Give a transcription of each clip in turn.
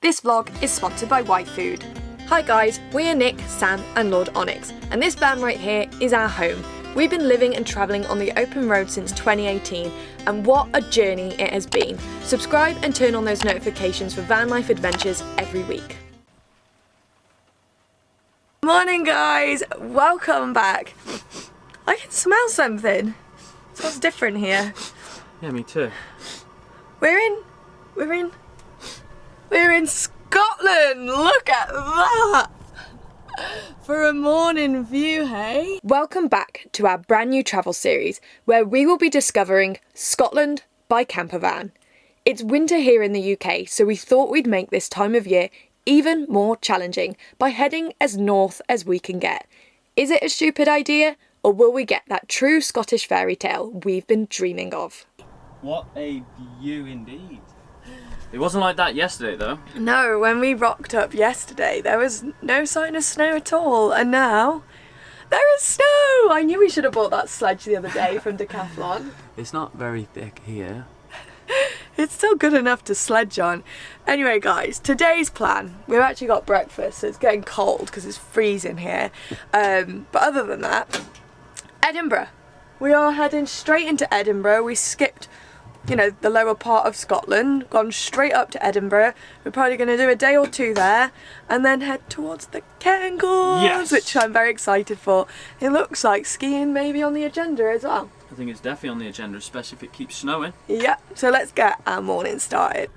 This vlog is sponsored by Y-Food. Hi guys, we are Nick, Sam and Lord Onyx, and this van right here is our home. We've been living and travelling on the open road since 2018, and what a journey it has been. Subscribe and turn on those notifications for van life adventures every week. Morning guys, welcome back. I can smell something. It smells different here. Yeah, me too. We're in Scotland! Look at that! For a morning view, hey? Welcome back to our brand new travel series where we will be discovering Scotland by campervan. It's winter here in the UK, so we thought we'd make this time of year even more challenging by heading as north as we can get. Is it a stupid idea, or will we get that true Scottish fairy tale we've been dreaming of? What a view indeed. It wasn't like that yesterday though. No, when we rocked up yesterday there was no sign of snow at all, and now there is snow! I knew we should have bought that sledge the other day from Decathlon. It's not very thick here. It's still good enough to sledge on. Anyway guys, today's plan, we've actually got breakfast, so it's getting cold because it's freezing here. But other than that, Edinburgh. We are heading straight into Edinburgh. We skipped, the lower part of Scotland, gone straight up to Edinburgh. We're probably going to do a day or two there and then head towards the Cairngorms, yes, which I'm very excited for. It looks like skiing maybe on the agenda as well. I think it's definitely on the agenda, especially if it keeps snowing. Yeah, so let's get our morning started.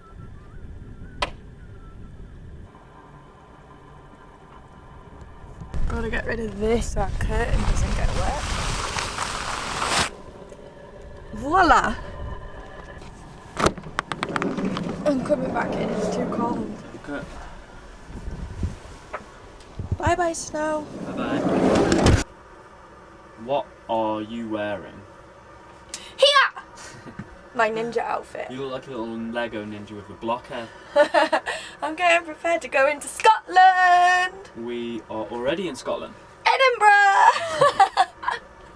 Gotta get rid of this so our curtain doesn't get wet. Voila! I'm coming back in, it's too cold. Okay. Bye bye snow. Bye bye. What are you wearing? Here! My ninja outfit. You look like a little Lego ninja with a block head. I'm getting prepared to go into Scotland! We are already in Scotland. Edinburgh!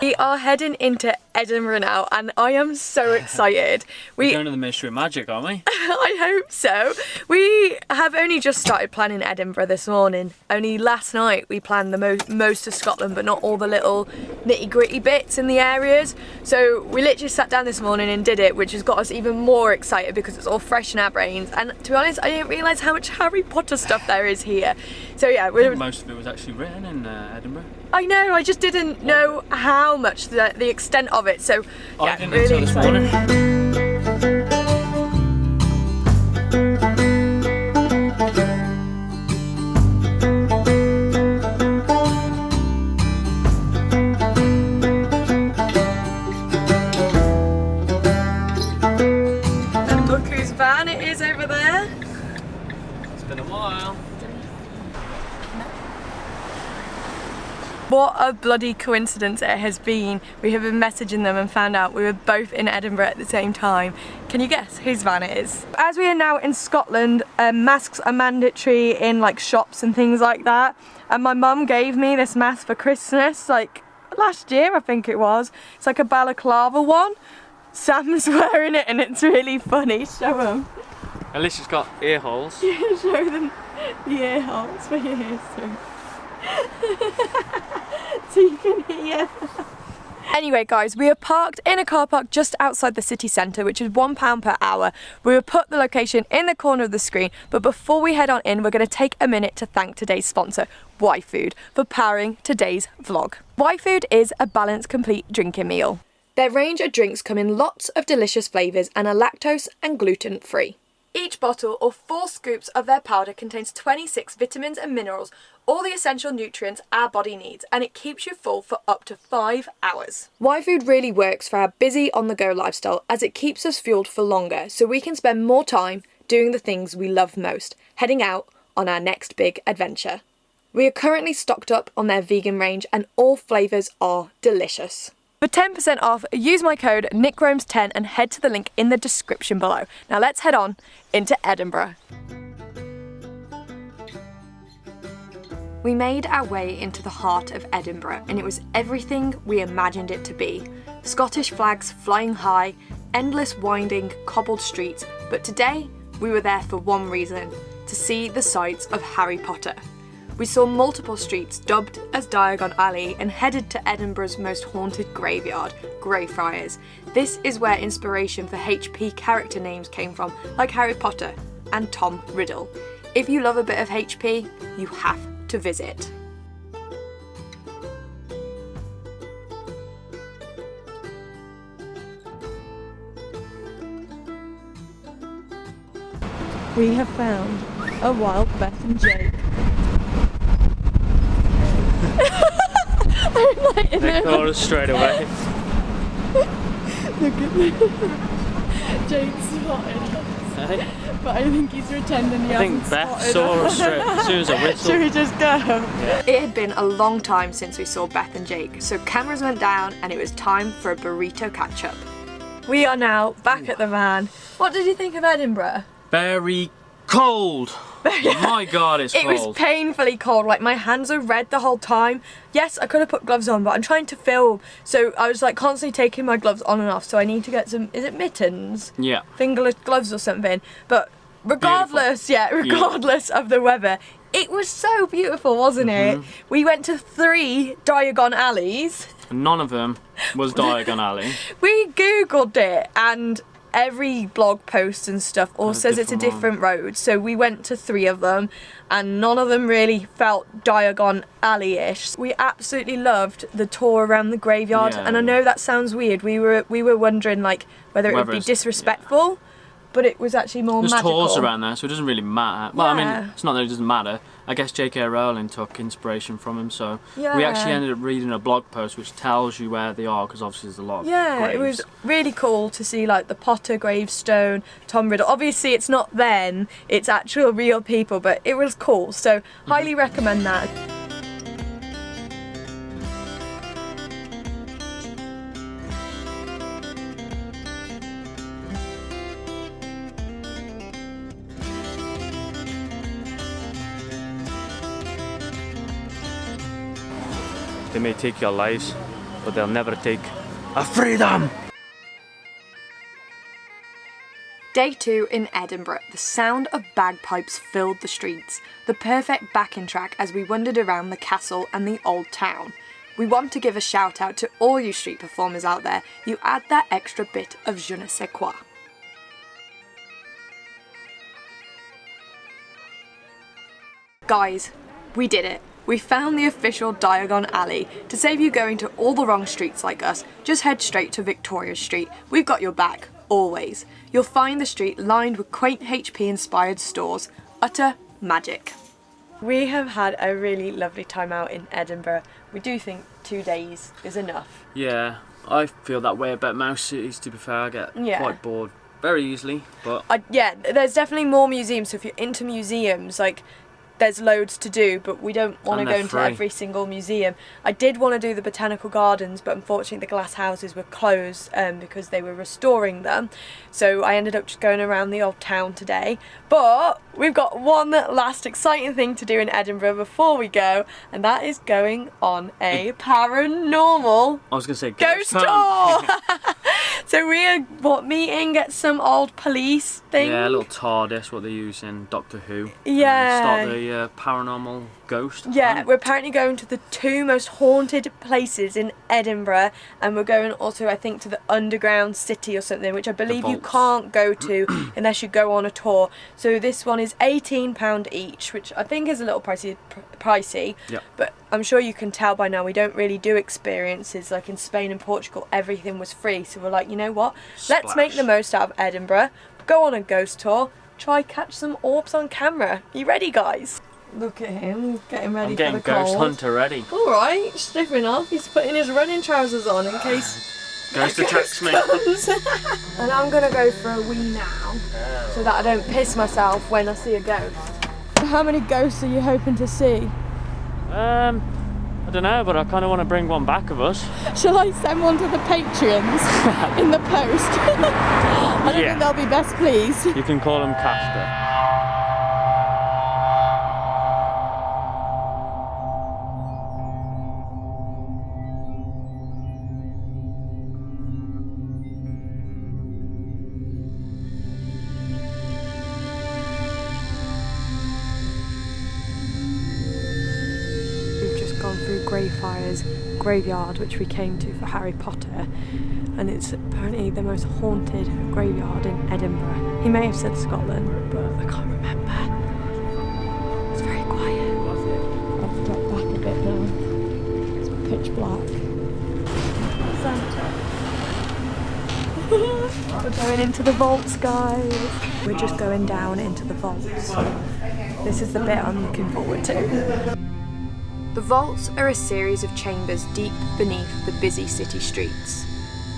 We are heading into Edinburgh now and I am so excited. We're going to the Ministry of Magic, aren't we? I hope so. We have only just started planning Edinburgh this morning. Only last night we planned the most of Scotland, but not all the little nitty gritty bits in the areas. So we literally sat down this morning and did it, which has got us even more excited because it's all fresh in our brains. And to be honest, I didn't realise how much Harry Potter stuff there is here. So yeah, most of it was actually written in Edinburgh. I know, I just didn't know how much the extent of it. So yeah, I didn't really until this morning. And look whose van it is over there. It's been a while. What a bloody coincidence it has been. We have been messaging them and found out we were both in Edinburgh at the same time. Can you guess whose van it is? As we are now in Scotland, masks are mandatory in like shops and things like that. And my mum gave me this mask for Christmas, like last year I think it was. It's like a balaclava one. Sam's wearing it and it's really funny. Show them. At least it's got ear holes. Yeah, show them the ear holes for your ears too. So you can hear. Anyway guys, we are parked in a car park just outside the city centre, which is £1 per hour. We will put the location in the corner of the screen, but before we head on in, we're going to take a minute to thank today's sponsor, Y-Food, for powering today's vlog. Y-Food is a balanced, complete drinking meal. Their range of drinks come in lots of delicious flavours and are lactose and gluten free. Each bottle or 4 scoops of their powder contains 26 vitamins and minerals, all the essential nutrients our body needs, and it keeps you full for up to 5 hours. Y-Food really works for our busy on-the-go lifestyle as it keeps us fueled for longer, so we can spend more time doing the things we love most, heading out on our next big adventure. We are currently stocked up on their vegan range and all flavours are delicious. For 10% off, use my code NickRomes10 and head to the link in the description below. Now let's head on into Edinburgh. We made our way into the heart of Edinburgh and it was everything we imagined it to be. Scottish flags flying high, endless winding cobbled streets, but today we were there for one reason. to see the sights of Harry Potter. We saw multiple streets dubbed as Diagon Alley and headed to Edinburgh's most haunted graveyard, Greyfriars. This is where inspiration for HP character names came from, like Harry Potter and Tom Riddle. If you love a bit of HP, you have to visit. We have found a wild Beth and Jake. I'm like in They called us straight away. Look at me. Jake's spotted us. Hey? But I think he's pretending he hasn't think Beth spotted saw us. us straight as soon as I whistled. Should we just go? Yeah. It had been a long time since we saw Beth and Jake, so cameras went down and it was time for a burrito catch-up. We are now back at the van. What did you think of Edinburgh? Very cold. My God, it's cold. It was painfully cold, like my hands are red the whole time. Yes, I could have put gloves on, but I'm trying to film, so I was like constantly taking my gloves on and off, so I need to get some, is it mittens? Yeah. Fingerless gloves or something. But regardless, regardless of the weather, it was so beautiful, wasn't it? We went to 3 Diagon Alleys. None of them was Diagon Alley. We googled it and every blog post and stuff all says it's a different road, so we went to 3 of them and none of them really felt Diagon Alley-ish. We absolutely loved the tour around the graveyard, and I know that sounds weird. We were wondering like whether it would be disrespectful, but it was actually more magical. There's tours around there, so it doesn't really matter. Well, I mean, it's not that it doesn't matter. I guess J.K. Rowling took inspiration from him, so we actually ended up reading a blog post which tells you where they are, because obviously there's a lot of graves. It was really cool to see like the Potter gravestone, Tom Riddle. Obviously it's not then, it's actual real people, but it was cool, so highly recommend that. They may take your lives, but they'll never take our freedom! Day 2 in Edinburgh. The sound of bagpipes filled the streets, the perfect backing track as we wandered around the castle and the old town. We want to give a shout out to all you street performers out there. You add that extra bit of je ne sais quoi. Guys, we did it. We found the official Diagon Alley. To save you going to all the wrong streets like us, just head straight to Victoria Street. We've got your back, always. You'll find the street lined with quaint HP-inspired stores. Utter magic. We have had a really lovely time out in Edinburgh. We do think 2 days is enough. Yeah, I feel that way about most cities, to be fair. I get quite bored very easily, but... yeah, there's definitely more museums, so if you're into museums, like, there's loads to do, but we don't want to go into every single museum. I did want to do the botanical gardens, but unfortunately the glass houses were closed because they were restoring them. So I ended up just going around the old town today. But we've got one last exciting thing to do in Edinburgh before we go, and that is going on a paranormal ghost tour. So we are meeting, get some old police thing. Yeah, a little TARDIS, what they use in Doctor Who. Yeah. Start the paranormal ghost. Yeah, hunt. we're apparently going to the 2 most haunted places in Edinburgh, and we're going also, I think, to the underground city or something, which I believe you can't go to unless you go on a tour. So this one is £18 each, which I think is a little pricey. Yep. But I'm sure you can tell by now we don't really do experiences. Like in Spain and Portugal, everything was free. So we're like, you know what? Let's make the most out of Edinburgh, go on a ghost tour, try catch some orbs on camera. You ready, guys? Look at him, getting ready for the cold. I'm getting Ghost Hunter ready. Alright, stripping off. He's putting his running trousers on in case Ghost attracts me. And I'm going to go for a wee now, so that I don't piss myself when I see a ghost. How many ghosts are you hoping to see? I don't know, but I kind of want to bring one back of us. Shall I send one to the Patreons in the post? I don't think they'll be best pleased. You can call him Casper. gone through Greyfriars graveyard, which we came to for Harry Potter, and it's apparently the most haunted graveyard in Edinburgh. He may have said Scotland, but I can't remember. It's very quiet. I've dropped back a bit now. It's pitch black. Santa. We're going into the vaults, guys. We're just going down into the vaults. This is the bit I'm looking forward to. The vaults are a series of chambers deep beneath the busy city streets.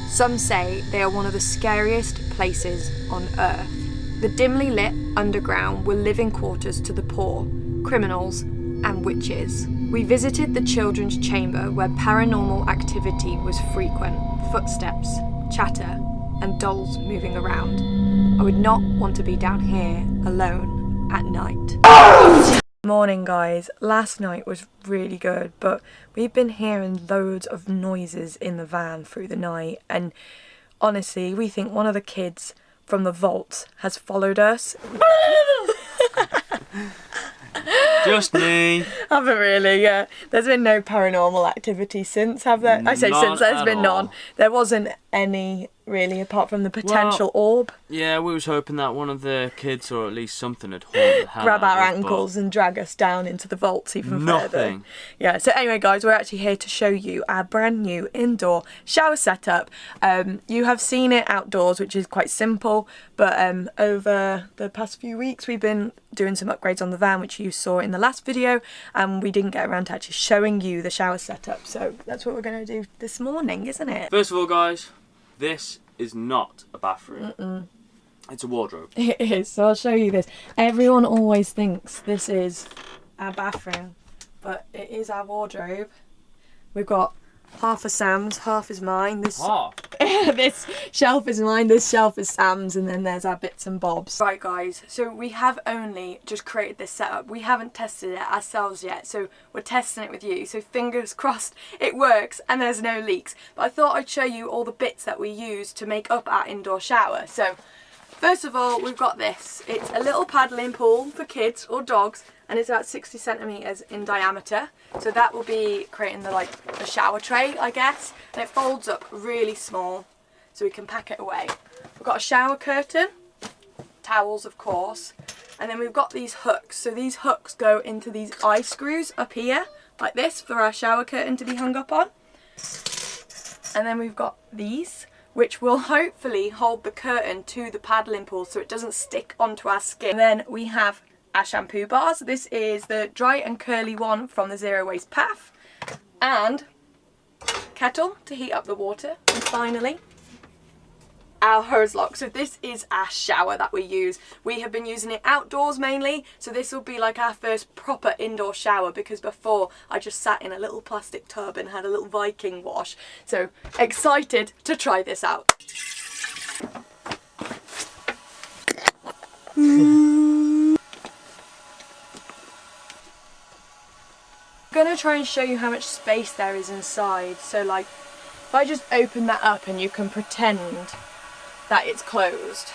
Some say they are one of the scariest places on earth. The dimly lit underground were living quarters to the poor, criminals, and witches. We visited the children's chamber where paranormal activity was frequent, footsteps, chatter, and dolls moving around. I would not want to be down here alone at night. Morning, guys. Last night was really good, but we've been hearing loads of noises in the van through the night, and honestly, we think one of the kids from the vault has followed us. Just me. Haven't really, yeah. There's been no paranormal activity since, have there? I say since, there's been none. There wasn't any, really, apart from the potential orb. Yeah, we was hoping that one of the kids, or at least something, had haunted the hell Grab out our of us, ankles and drag us down into the vaults even further. Nothing. Yeah, so anyway, guys, we're actually here to show you our brand new indoor shower setup. You have seen it outdoors, which is quite simple, but over the past few weeks we've been doing some upgrades on the van, which you saw in the last video, and we didn't get around to actually showing you the shower setup, so that's what we're going to do this morning, isn't it? First of all, guys, this is not a bathroom. Mm-mm. It's a wardrobe. It is, so I'll show you this. Everyone always thinks this is our bathroom, but it is our wardrobe. We've got half of Sam's, half is mine. This shelf is mine, this shelf is Sam's, and then there's our bits and bobs. Right, guys, so we have only just created this setup. We haven't tested it ourselves yet, so we're testing it with you. So fingers crossed it works and there's no leaks. But I thought I'd show you all the bits that we use to make up our indoor shower. So first of all, we've got this. It's a little paddling pool for kids or dogs, and it's about 60 centimetres in diameter. So that will be creating the shower tray, I guess. And it folds up really small, so we can pack it away. We've got a shower curtain, towels of course, and then we've got these hooks. So these hooks go into these eye screws up here, like this, for our shower curtain to be hung up on. And then we've got these, which will hopefully hold the curtain to the paddling pool so it doesn't stick onto our skin. And then we have our shampoo bars. This is the dry and curly one from the Zero Waste Path, and kettle to heat up the water, and finally our hose lock. So this is our shower that we use. We have been using it outdoors mainly, so this will be like our first proper indoor shower, because before I just sat in a little plastic tub and had a little Viking wash. So excited to try this out. I'm going to try and show you how much space there is inside. So like, if I just open that up and you can pretend that it's closed,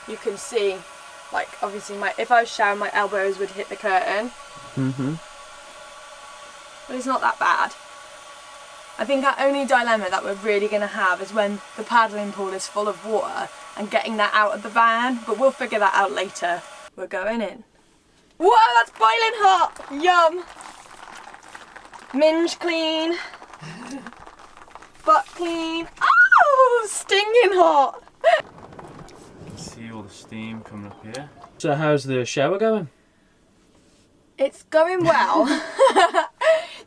you can see, like, obviously if I was showering, my elbows would hit the curtain. But it's not that bad. I think our only dilemma that we're really going to have is when the paddling pool is full of water and getting that out of the van, but we'll figure that out later. We're going in. Whoa, that's boiling hot! Yum! Minge clean. Butt clean. Oh, stinging hot! You can see all the steam coming up here. So how's the shower going? It's going well.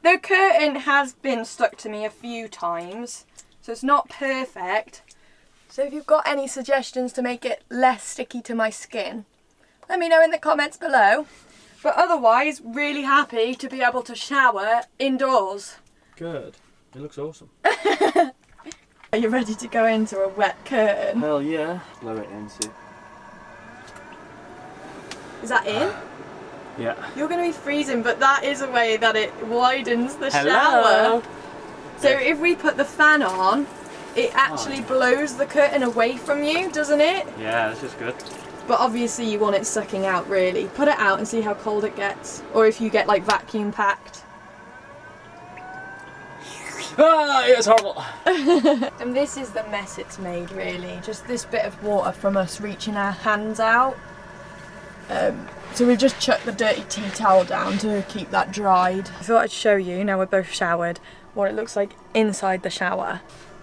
The curtain has been stuck to me a few times, so it's not perfect. So if you've got any suggestions to make it less sticky to my skin, let me know in the comments below. But otherwise, really happy to be able to shower indoors. Good. It looks awesome. Are you ready to go into a wet curtain? Hell yeah. Blow it into. Is that in? Yeah. You're going to be freezing, but that is a way that it widens the Hello. shower. So if we put the fan on, it actually blows the curtain away from you, doesn't it? Yeah, this is good. But obviously you want it sucking out, really. Put it out and see how cold it gets. Or if you get like vacuum packed. Ah, it's horrible. And this is the mess it's made, really. Just this bit of water from us reaching our hands out. So we've just chucked the dirty tea towel down to keep that dried. I thought I'd show you, now we're both showered, what it looks like inside the shower.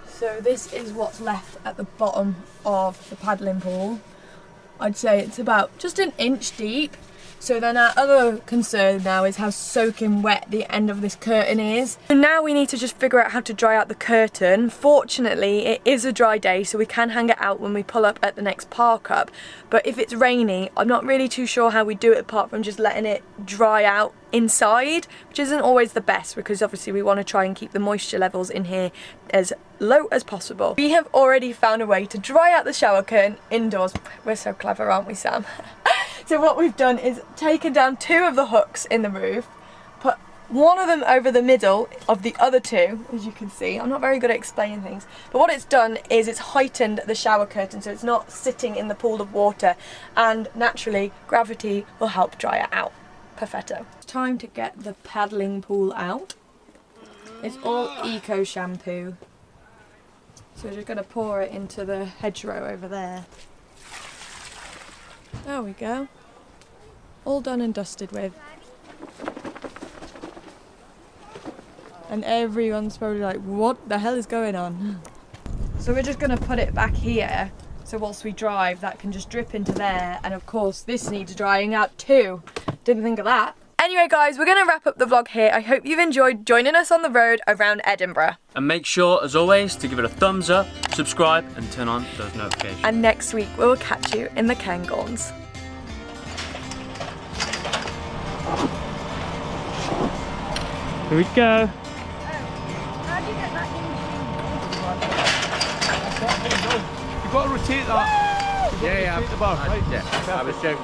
So this is what's left at the bottom of the paddling pool. I'd say it's about just an inch deep. So then our other concern now is how soaking wet the end of this curtain is. So now we need to just figure out how to dry out the curtain. Fortunately, it is a dry day, so we can hang it out when we pull up at the next park up. But if it's rainy, I'm not really too sure how we do it apart from just letting it dry out inside, which isn't always the best because obviously we want to try and keep the moisture levels in here as low as possible. We have already found a way to dry out the shower curtain indoors. We're so clever, aren't we, Sam? So what we've done is taken down 2 of the hooks in the roof, put one of them over the middle of the other 2, as you can see. I'm not very good at explaining things, but what it's done is it's heightened the shower curtain so it's not sitting in the pool of water, and naturally gravity will help dry it out. Perfetto. It's time to get the paddling pool out. It's all eco shampoo. So we're just going to pour it into the hedgerow over there. There we go. All done and dusted with. And everyone's probably like, what the hell is going on? So we're just going to put it back here. So whilst we drive, that can just drip into there. And of course, this needs drying out too. Didn't think of that. Anyway guys, we're going to wrap up the vlog here. I hope you've enjoyed joining us on the road around Edinburgh. And make sure, as always, to give it a thumbs up, subscribe and turn on those notifications. And next week, we will catch you in the Cairngorms. Here we go. How do you get that in? You've got to rotate that. Yeah, rotate the bar, right? Yeah, I was joking.